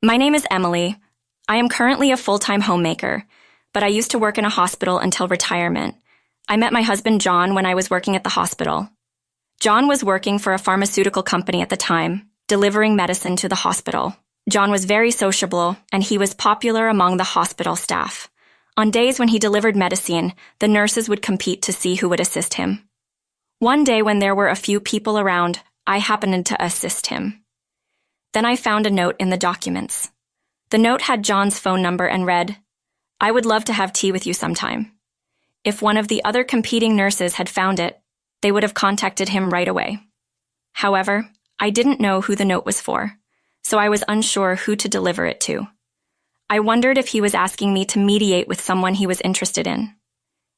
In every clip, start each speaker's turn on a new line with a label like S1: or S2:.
S1: My name is Emily. I am currently a full-time homemaker, but I used to work in a hospital until retirement. I met my husband John when I was working at the hospital. John was working for a pharmaceutical company at the time, delivering medicine to the hospital. John was very sociable, and he was popular among the hospital staff. On days when he delivered medicine, the nurses would compete to see who would assist him. One day when there were a few people around, I happened to assist him. Then I found a note in the documents. The note had John's phone number and read, "I would love to have tea with you sometime." If one of the other competing nurses had found it, they would have contacted him right away. However, I didn't know who the note was for, so I was unsure who to deliver it to. I wondered if he was asking me to mediate with someone he was interested in.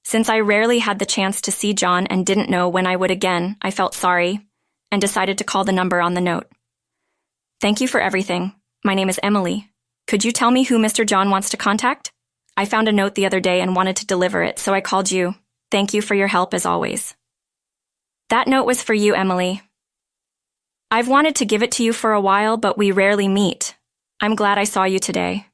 S1: Since I rarely had the chance to see John and didn't know when I would again, I felt sorry and decided to call the number on the note. "Thank you for everything. My name is Emily. Could you tell me who Mr. John wants to contact? I found a note the other day and wanted to deliver it, so I called you. Thank you for your help as always." "That note was for you, Emily. I've wanted to give it to you for a while, but we rarely meet. I'm glad I saw you today."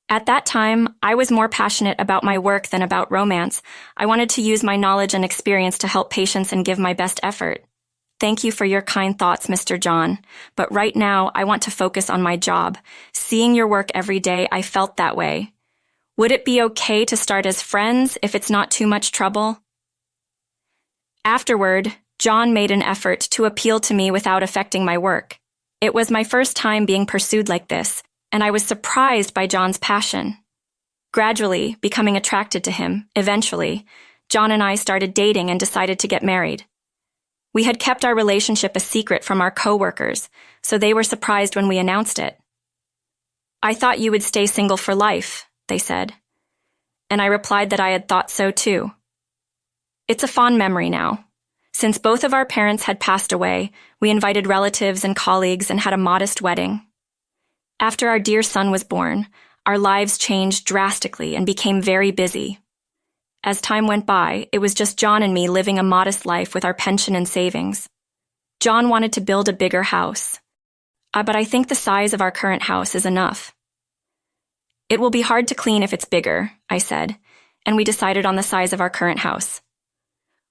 S1: At that time, I was more passionate about my work than about romance. I wanted to use my knowledge and experience to help patients and give my best effort. "Thank you for your kind thoughts, Mr. John, but right now I want to focus on my job. Seeing your work every day, I felt that way. Would it be okay to start as friends if it's not too much trouble?" Afterward, John made an effort to appeal to me without affecting my work. It was my first time being pursued like this, and I was surprised by John's passion. Gradually, becoming attracted to him, eventually, John and I started dating and decided to get married. We had kept our relationship a secret from our co-workers, so they were surprised when we announced it. "I thought you would stay single for life," they said. And I replied that I had thought so too. It's a fond memory now. Since both of our parents had passed away, we invited relatives and colleagues and had a modest wedding. After our dear son was born, our lives changed drastically and became very busy. As time went by, it was just John and me living a modest life with our pension and savings. John wanted to build a bigger house, but I think the size of our current house is enough. "It will be hard to clean if it's bigger," I said, and we decided on the size of our current house.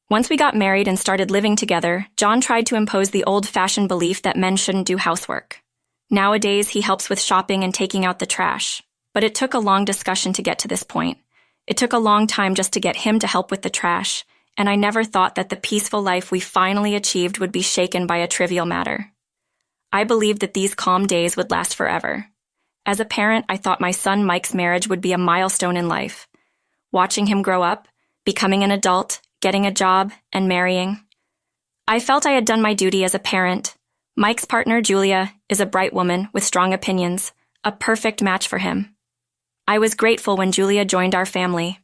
S1: Once we got married and started living together, John tried to impose the old-fashioned belief that men shouldn't do housework. Nowadays, he helps with shopping and taking out the trash, but it took a long discussion to get to this point. It took a long time just to get him to help with the trash, and I never thought that the peaceful life we finally achieved would be shaken by a trivial matter. I believed that these calm days would last forever. As a parent, I thought my son Mike's marriage would be a milestone in life. Watching him grow up, becoming an adult, getting a job, and marrying. I felt I had done my duty as a parent. Mike's partner, Julia, is a bright woman with strong opinions, a perfect match for him. I was grateful when Julia joined our family.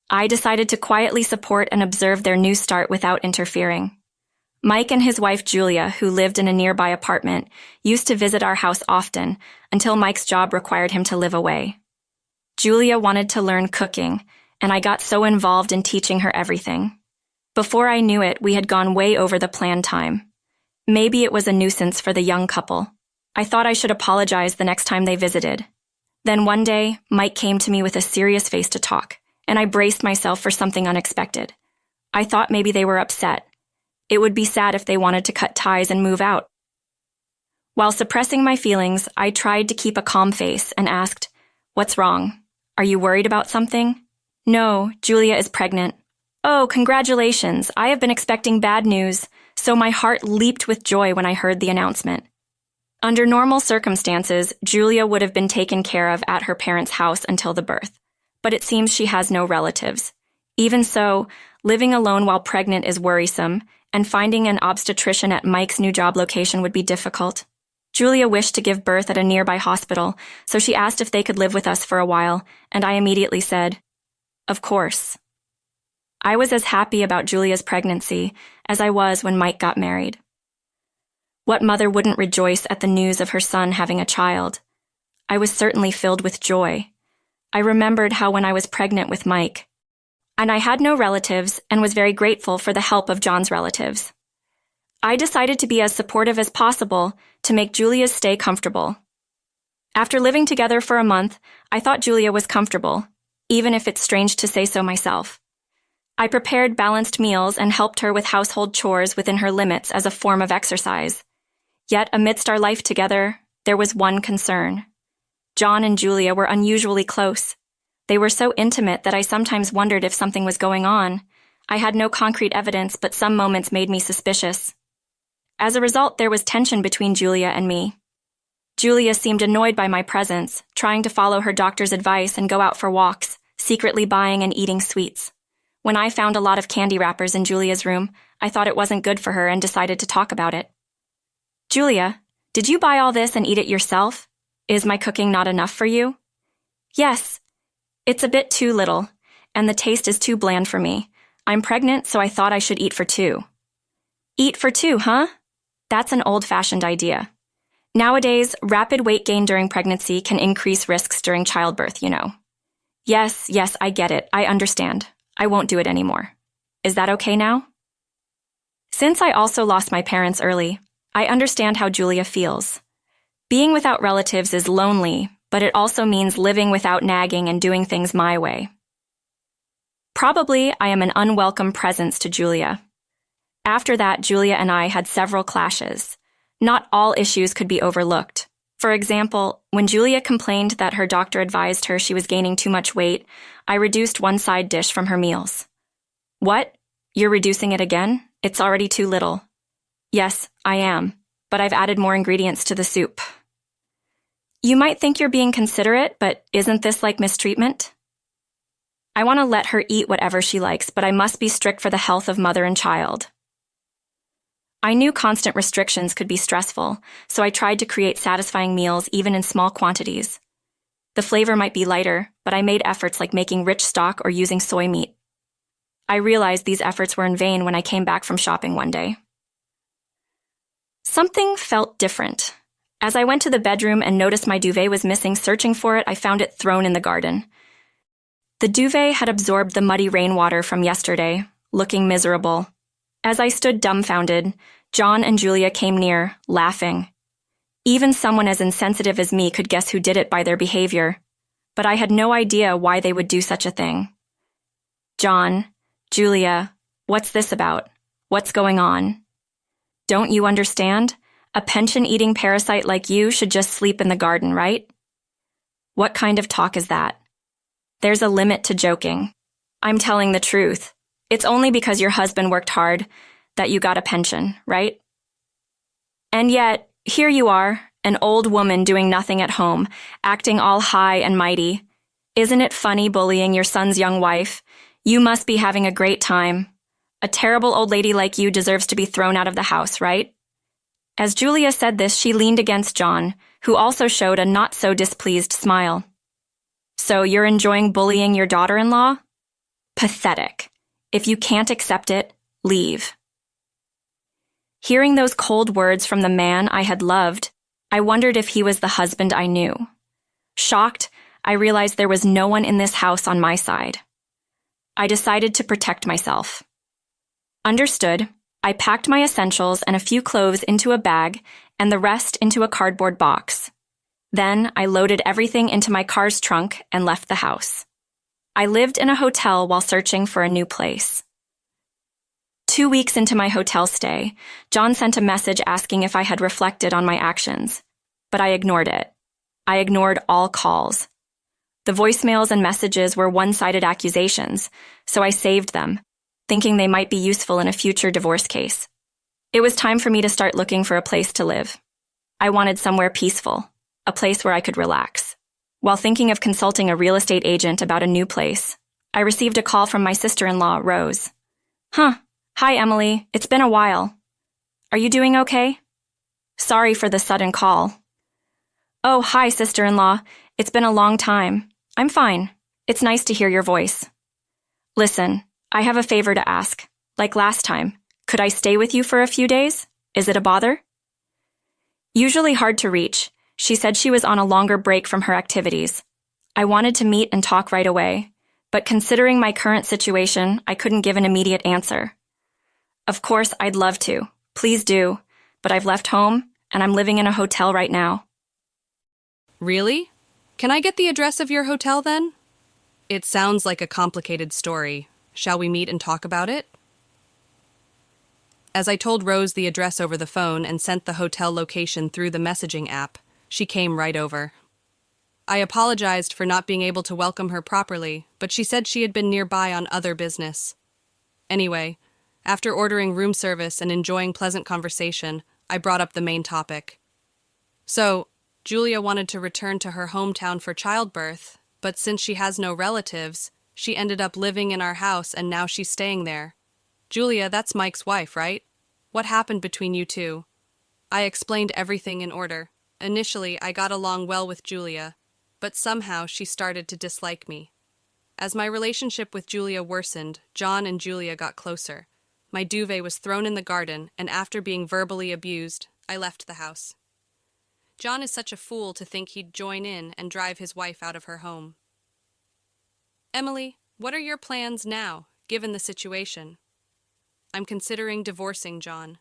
S1: I decided to quietly support and observe their new start without interfering. Mike and his wife Julia, who lived in a nearby apartment, used to visit our house often until Mike's job required him to live away. Julia wanted to learn cooking, and I got so involved in teaching her everything. Before I knew it, we had gone way over the planned time. Maybe it was a nuisance for the young couple. I thought I should apologize the next time they visited. Then one day, Mike came to me with a serious face to talk, and I braced myself for something unexpected. I thought maybe they were upset. It would be sad if they wanted to cut ties and move out. While suppressing my feelings, I tried to keep a calm face and asked, "What's wrong? Are you worried about something?" "No, Julia is pregnant." "Oh, congratulations. I have been expecting bad news," so my heart leaped with joy when I heard the announcement. Under normal circumstances, Julia would have been taken care of at her parents' house until the birth, but it seems she has no relatives. Even so, living alone while pregnant is worrisome, and finding an obstetrician at Mike's new job location would be difficult. Julia wished to give birth at a nearby hospital, so she asked if they could live with us for a while, and I immediately said, "Of course." I was as happy about Julia's pregnancy as I was when Mike got married. What mother wouldn't rejoice at the news of her son having a child? I was certainly filled with joy. I remembered how when I was pregnant with Mike, and I had no relatives and was very grateful for the help of John's relatives. I decided to be as supportive as possible to make Julia's stay comfortable. After living together for a month, I thought Julia was comfortable, even if it's strange to say so myself. I prepared balanced meals and helped her with household chores within her limits as a form of exercise. Yet, amidst our life together, there was one concern. John and Julia were unusually close. They were so intimate that I sometimes wondered if something was going on. I had no concrete evidence, but some moments made me suspicious. As a result, there was tension between Julia and me. Julia seemed annoyed by my presence, trying to follow her doctor's advice and go out for walks, secretly buying and eating sweets. When I found a lot of candy wrappers in Julia's room, I thought it wasn't good for her and decided to talk about it. "Julia, did you buy all this and eat it yourself? Is my cooking not enough for you?" "Yes. It's a bit too little, and the taste is too bland for me. I'm pregnant, so I thought I should eat for two." "Eat for two, huh? That's an old-fashioned idea. Nowadays, rapid weight gain during pregnancy can increase risks during childbirth, you know." Yes, I get it. I understand. I won't do it anymore. Is that okay now?" Since I also lost my parents early, I understand how Julia feels. Being without relatives is lonely, but it also means living without nagging and doing things my way. Probably I am an unwelcome presence to Julia. After that, Julia and I had several clashes. Not all issues could be overlooked. For example, when Julia complained that her doctor advised her she was gaining too much weight, I reduced one side dish from her meals. "What? You're reducing it again? It's already too little." "Yes, I am, but I've added more ingredients to the soup." You might think you're being considerate, but isn't this like mistreatment? I want to let her eat whatever she likes, but I must be strict for the health of mother and child. I knew constant restrictions could be stressful, so I tried to create satisfying meals even in small quantities. The flavor might be lighter, but I made efforts like making rich stock or using soy meat. I realized these efforts were in vain when I came back from shopping one day. Something felt different. As I went to the bedroom and noticed my duvet was missing, searching for it, I found it thrown in the garden. The duvet had absorbed the muddy rainwater from yesterday, looking miserable. As I stood dumbfounded, John and Julia came near, laughing. Even someone as insensitive as me could guess who did it by their behavior, but I had no idea why they would do such a thing. "John, Julia, what's this about? What's going on? Don't you understand? A pension-eating parasite like you should just sleep in the garden, right? What kind of talk is that? There's a limit to joking. I'm telling the truth. It's only because your husband worked hard that you got a pension, right? And yet, here you are, an old woman doing nothing at home, acting all high and mighty. Isn't it funny bullying your son's young wife? You must be having a great time. A terrible old lady like you deserves to be thrown out of the house, right?" As Julia said this, she leaned against John, who also showed a not-so-displeased smile. "So you're enjoying bullying your daughter-in-law? Pathetic. If you can't accept it, leave." Hearing those cold words from the man I had loved, I wondered if he was the husband I knew. Shocked, I realized there was no one in this house on my side. I decided to protect myself. Understood. I packed my essentials and a few clothes into a bag and the rest into a cardboard box. Then I loaded everything into my car's trunk and left the house. I lived in a hotel while searching for a new place. 2 weeks into my hotel stay, John sent a message asking if I had reflected on my actions, but I ignored it. I ignored all calls. The voicemails and messages were one-sided accusations, so I saved them, thinking they might be useful in a future divorce case. It was time for me to start looking for a place to live. I wanted somewhere peaceful, a place where I could relax. While thinking of consulting a real estate agent about a new place, I received a call from my sister-in-law, Rose. Hi, Emily. It's been a while. Are you doing okay? Sorry for the sudden call. Oh, hi, sister-in-law. It's been a long time. I'm fine. It's nice to hear your voice. Listen, I have a favor to ask. Like last time, could I stay with you for a few days? Is it a bother? Usually hard to reach, she said she was on a longer break from her activities. I wanted to meet and talk right away, but considering my current situation, I couldn't give an immediate answer. Of course, I'd love to. Please do, but I've left home, and I'm living in a hotel right now.
S2: Really? Can I get the address of your hotel then? It sounds like a complicated story. Shall we meet and talk about it? As I told Rose the address over the phone and sent the hotel location through the messaging app, she came right over. I apologized for not being able to welcome her properly, but she said she had been nearby on other business. Anyway, after ordering room service and enjoying pleasant conversation, I brought up the main topic. So, Julia wanted to return to her hometown for childbirth, but since she has no relatives, she ended up living in our house and now she's staying there. Julia, that's Mike's wife, right? What happened between you two? I explained everything in order. Initially, I got along well with Julia, but somehow she started to dislike me. As my relationship with Julia worsened, John and Julia got closer. My duvet was thrown in the garden, and after being verbally abused, I left the house. John is such a fool to think he'd join in and drive his wife out of her home. Emily, what are your plans now, given the situation? I'm considering divorcing John.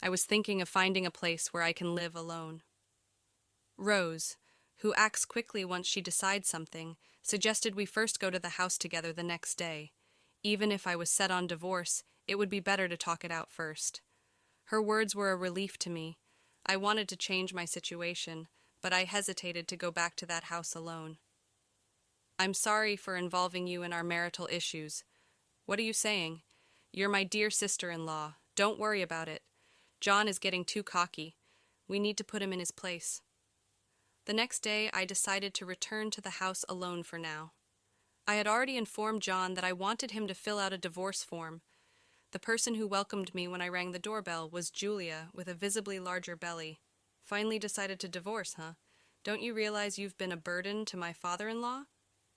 S2: I was thinking of finding a place where I can live alone. Rose, who acts quickly once she decides something, suggested we first go to the house together the next day. Even if I was set on divorce, it would be better to talk it out first. Her words were a relief to me. I wanted to change my situation, but I hesitated to go back to that house alone. I'm sorry for involving you in our marital issues. What are you saying? You're my dear sister-in-law. Don't worry about it. John is getting too cocky. We need to put him in his place. The next day, I decided to return to the house alone for now. I had already informed John that I wanted him to fill out a divorce form. The person who welcomed me when I rang the doorbell was Julia, with a visibly larger belly. Finally decided to divorce, huh? Don't you realize you've been a burden to my father-in-law?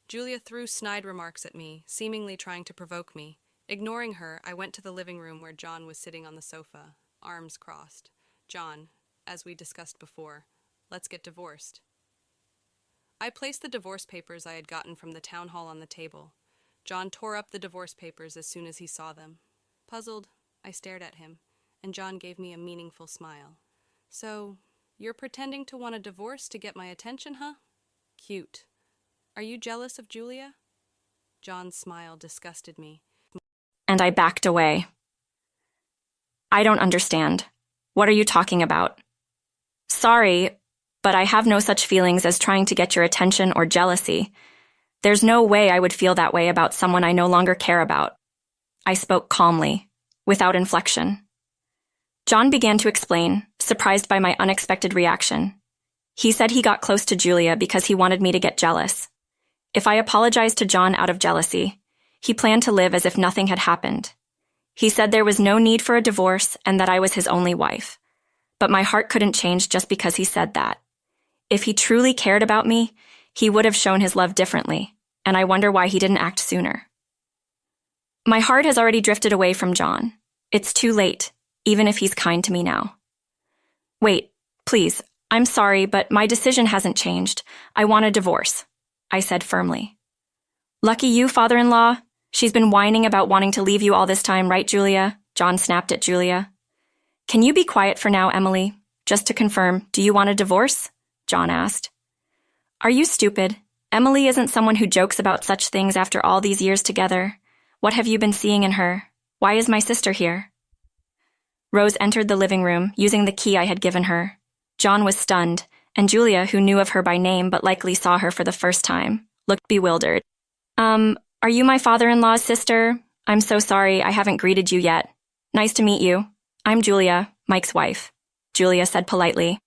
S2: Julia threw snide remarks at me, seemingly trying to provoke me. Ignoring her, I went to the living room where John was sitting on the sofa, arms crossed. John, as we discussed before, let's get divorced. I placed the divorce papers I had gotten from the town hall on the table. John tore up the divorce papers as soon as he saw them. Puzzled, I stared at him, and John gave me a meaningful smile. So, you're pretending to want a divorce to get my attention, huh? Cute. Are you jealous of Julia? John's smile disgusted me.
S1: And I backed away. I don't understand. What are you talking about? Sorry, but I have no such feelings as trying to get your attention or jealousy. There's no way I would feel that way about someone I no longer care about. I spoke calmly, without inflection. John began to explain, surprised by my unexpected reaction. He said he got close to Julia because he wanted me to get jealous. If I apologized to John out of jealousy, he planned to live as if nothing had happened. He said there was no need for a divorce and that I was his only wife. But my heart couldn't change just because he said that. If he truly cared about me, he would have shown his love differently, and I wonder why he didn't act sooner. My heart has already drifted away from John. It's too late, even if he's kind to me now. Wait, please, I'm sorry, but my decision hasn't changed. I want a divorce, I said firmly. Lucky you, father-in-law. She's been whining about wanting to leave you all this time, right, Julia? John snapped at Julia. Can you be quiet for now, Emily? Just to confirm, do you want a divorce? John asked. Are you stupid? Emily isn't someone who jokes about such things after all these years together. What have you been seeing in her? Why is my sister here? Rose entered the living room, using the key I had given her. John was stunned, and Julia, who knew of her by name but likely saw her for the first time, looked bewildered. Are you my father-in-law's sister? I'm so sorry, I haven't greeted you yet. Nice to meet you. I'm Julia, Mike's wife, Julia said politely.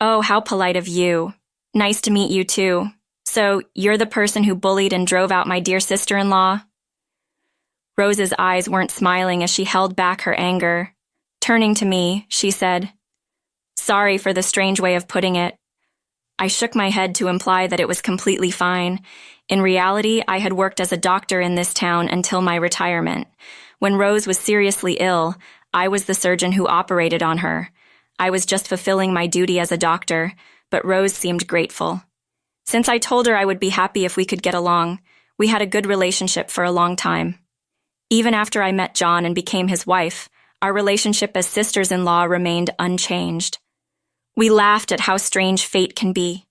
S1: Oh, how polite of you. Nice to meet you too. So, you're the person who bullied and drove out my dear sister-in-law? Rose's eyes weren't smiling as she held back her anger. Turning to me, she said, Sorry for the strange way of putting it. I shook my head to imply that it was completely fine. In reality, I had worked as a doctor in this town until my retirement. When Rose was seriously ill, I was the surgeon who operated on her. I was just fulfilling my duty as a doctor, but Rose seemed grateful. Since I told her I would be happy if we could get along, we had a good relationship for a long time. Even after I met John and became his wife, our relationship as sisters-in-law remained unchanged. We laughed at how strange fate can be.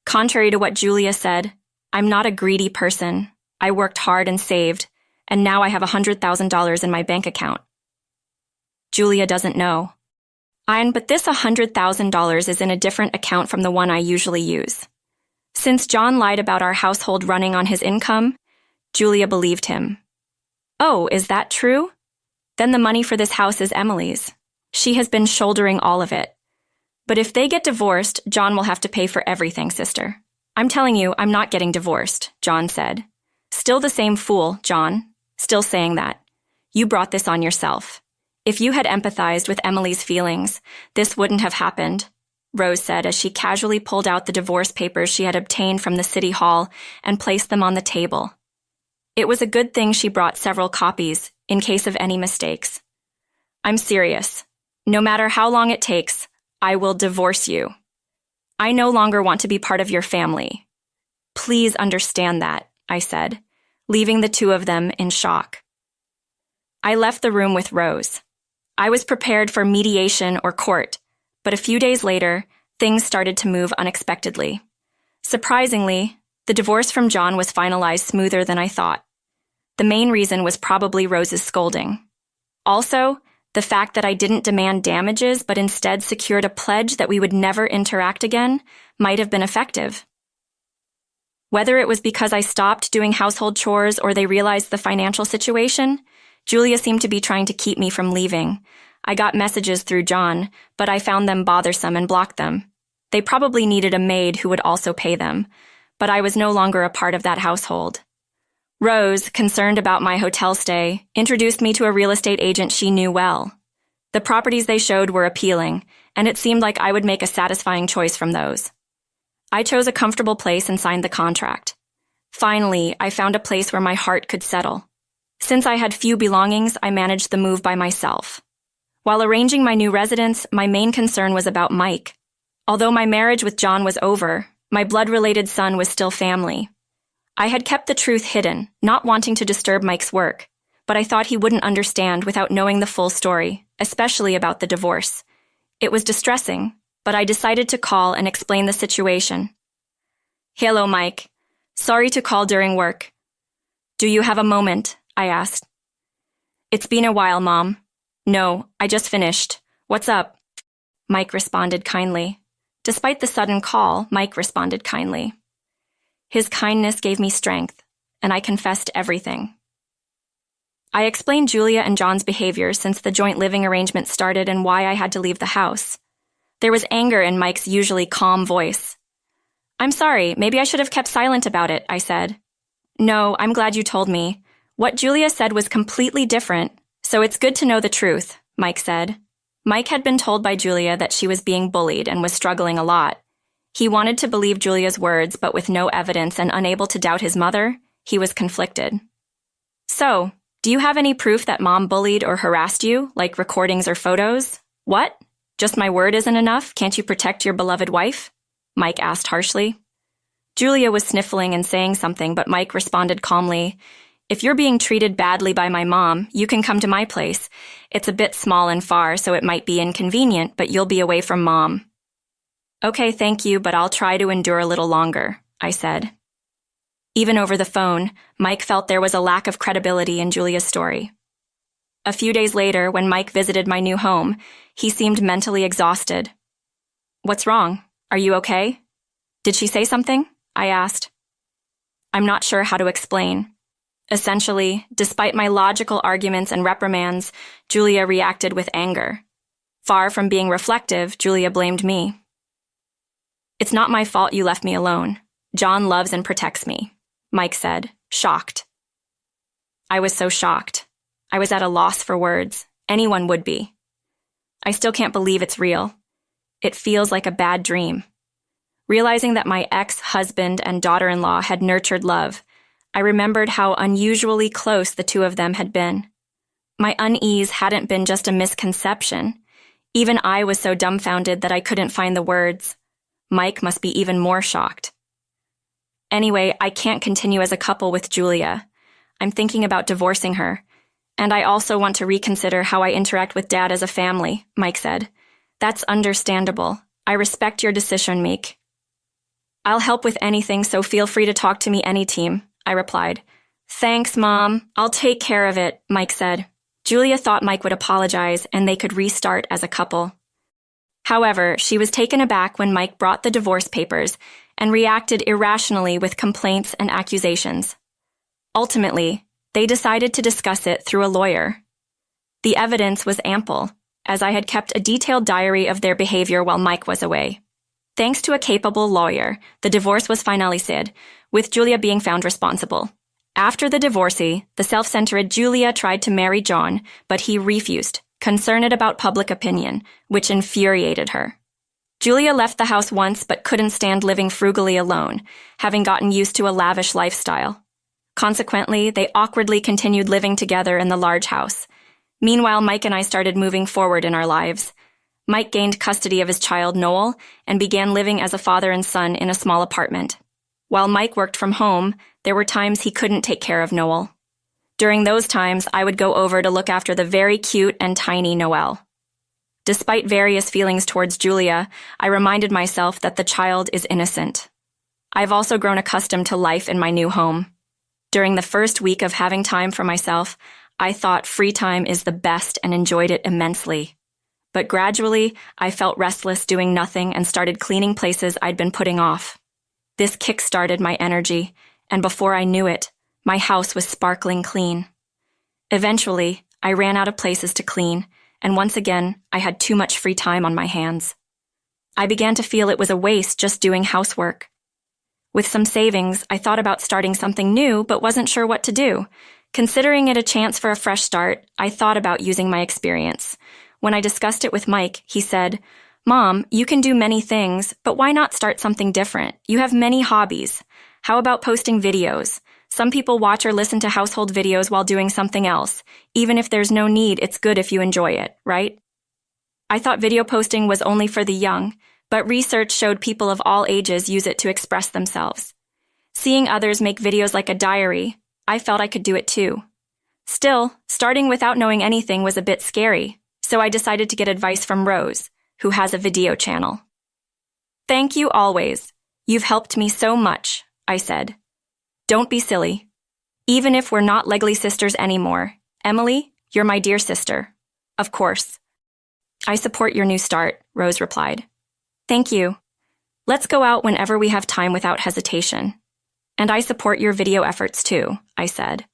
S1: Contrary to what Julia said, I'm not a greedy person. I worked hard and saved, and now I have $100,000 in my bank account. Julia doesn't know. But this $100,000 is in a different account from the one I usually use. Since John lied about our household running on his income, Julia believed him. Oh, is that true? Then the money for this house is Emily's. She has been shouldering all of it. But if they get divorced, John will have to pay for everything, sister. I'm telling you, I'm not getting divorced, John said. Still the same fool, John. Still saying that. You brought this on yourself. If you had empathized with Emily's feelings, this wouldn't have happened, Rose said as she casually pulled out the divorce papers she had obtained from the city hall and placed them on the table. It was a good thing she brought several copies, in case of any mistakes. I'm serious. No matter how long it takes, I will divorce you. I no longer want to be part of your family. Please understand that, I said, leaving the two of them in shock. I left the room with Rose. I was prepared for mediation or court, but a few days later, things started to move unexpectedly. Surprisingly, the divorce from John was finalized smoother than I thought. The main reason was probably Rose's scolding. Also, the fact that I didn't demand damages but instead secured a pledge that we would never interact again might have been effective. Whether it was because I stopped doing household chores or they realized the financial situation, Julia seemed to be trying to keep me from leaving. I got messages through John, but I found them bothersome and blocked them. They probably needed a maid who would also pay them, but I was no longer a part of that household. Rose, concerned about my hotel stay, introduced me to a real estate agent she knew well. The properties they showed were appealing, and it seemed like I would make a satisfying choice from those. I chose a comfortable place and signed the contract. Finally, I found a place where my heart could settle. Since I had few belongings, I managed the move by myself. While arranging my new residence, my main concern was about Mike. Although my marriage with John was over, my blood-related son was still family. I had kept the truth hidden, not wanting to disturb Mike's work, but I thought he wouldn't understand without knowing the full story, especially about the divorce. It was distressing, but I decided to call and explain the situation. Hello, Mike. Sorry to call during work. Do you have a moment? I asked. It's been a while, Mom. No, I just finished. What's up? Mike responded kindly. Despite the sudden call, Mike responded kindly. His kindness gave me strength, and I confessed everything. I explained Julia and John's behavior since the joint living arrangement started and why I had to leave the house. There was anger in Mike's usually calm voice. I'm sorry, maybe I should have kept silent about it, I said. No, I'm glad you told me. What Julia said was completely different, so it's good to know the truth, Mike said. Mike had been told by Julia that she was being bullied and was struggling a lot. He wanted to believe Julia's words, but with no evidence and unable to doubt his mother, he was conflicted. So, do you have any proof that Mom bullied or harassed you, like recordings or photos? What? Just my word isn't enough? Can't you protect your beloved wife? Mike asked harshly. Julia was sniffling and saying something, but Mike responded calmly, If you're being treated badly by my mom, you can come to my place. It's a bit small and far, so it might be inconvenient, but you'll be away from Mom. Okay, thank you, but I'll try to endure a little longer, I said. Even over the phone, Mike felt there was a lack of credibility in Julia's story. A few days later, when Mike visited my new home, he seemed mentally exhausted. What's wrong? Are you okay? Did she say something? I asked. I'm not sure how to explain. Essentially, despite my logical arguments and reprimands, Julia reacted with anger. Far from being reflective, Julia blamed me. It's not my fault you left me alone. John loves and protects me, Mike said, shocked. I was so shocked. I was at a loss for words. Anyone would be. I still can't believe it's real. It feels like a bad dream. Realizing that my ex-husband and daughter-in-law had nurtured love, I remembered how unusually close the two of them had been. My unease hadn't been just a misconception. Even I was so dumbfounded that I couldn't find the words. Mike must be even more shocked. Anyway, I can't continue as a couple with Julia. I'm thinking about divorcing her. And I also want to reconsider how I interact with Dad as a family, Mike said. That's understandable. I respect your decision, Meek. I'll help with anything, so feel free to talk to me anytime, I replied. Thanks, Mom. I'll take care of it, Mike said. Julia thought Mike would apologize and they could restart as a couple. However, she was taken aback when Mike brought the divorce papers and reacted irrationally with complaints and accusations. Ultimately, they decided to discuss it through a lawyer. The evidence was ample, as I had kept a detailed diary of their behavior while Mike was away. Thanks to a capable lawyer, the divorce was finalized, with Julia being found responsible. After the divorcee, the self-centered Julia tried to marry John, but he refused, concerned about public opinion, which infuriated her. Julia left the house once but couldn't stand living frugally alone, having gotten used to a lavish lifestyle. Consequently, they awkwardly continued living together in the large house. Meanwhile, Mike and I started moving forward in our lives. Mike gained custody of his child, Noel, and began living as a father and son in a small apartment. While Mike worked from home, there were times he couldn't take care of Noel. During those times, I would go over to look after the very cute and tiny Noel. Despite various feelings towards Julia, I reminded myself that the child is innocent. I've also grown accustomed to life in my new home. During the first week of having time for myself, I thought free time is the best and enjoyed it immensely. But gradually, I felt restless doing nothing and started cleaning places I'd been putting off. This kick-started my energy, and before I knew it, my house was sparkling clean. Eventually, I ran out of places to clean, and once again, I had too much free time on my hands. I began to feel it was a waste just doing housework. With some savings, I thought about starting something new, but wasn't sure what to do. Considering it a chance for a fresh start, I thought about using my experience. When I discussed it with Mike, he said, "Mom, you can do many things, but why not start something different? You have many hobbies. How about posting videos? Some people watch or listen to household videos while doing something else. Even if there's no need, it's good if you enjoy it, right?" I thought video posting was only for the young, but research showed people of all ages use it to express themselves. Seeing others make videos like a diary, I felt I could do it too. Still, starting without knowing anything was a bit scary, so I decided to get advice from Rose, who has a video channel. "Thank you always. You've helped me so much," I said. "Don't be silly. Even if we're not legally sisters anymore, Emily, you're my dear sister." "Of course." "I support your new start," Rose replied. "Thank you. Let's go out whenever we have time without hesitation." "And I support your video efforts too," I said.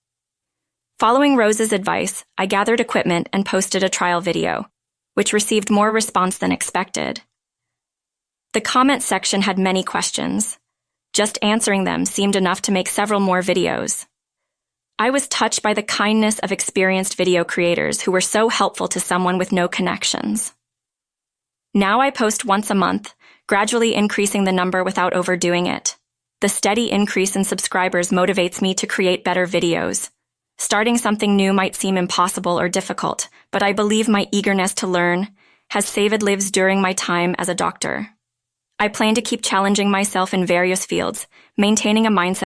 S1: Following Rose's advice, I gathered equipment and posted a trial video, which received more response than expected. The comment section had many questions. Just answering them seemed enough to make several more videos. I was touched by the kindness of experienced video creators who were so helpful to someone with no connections. Now I post once a month, gradually increasing the number without overdoing it. The steady increase in subscribers motivates me to create better videos. Starting something new might seem impossible or difficult, but I believe my eagerness to learn has saved lives during my time as a doctor. I plan to keep challenging myself in various fields, maintaining a mindset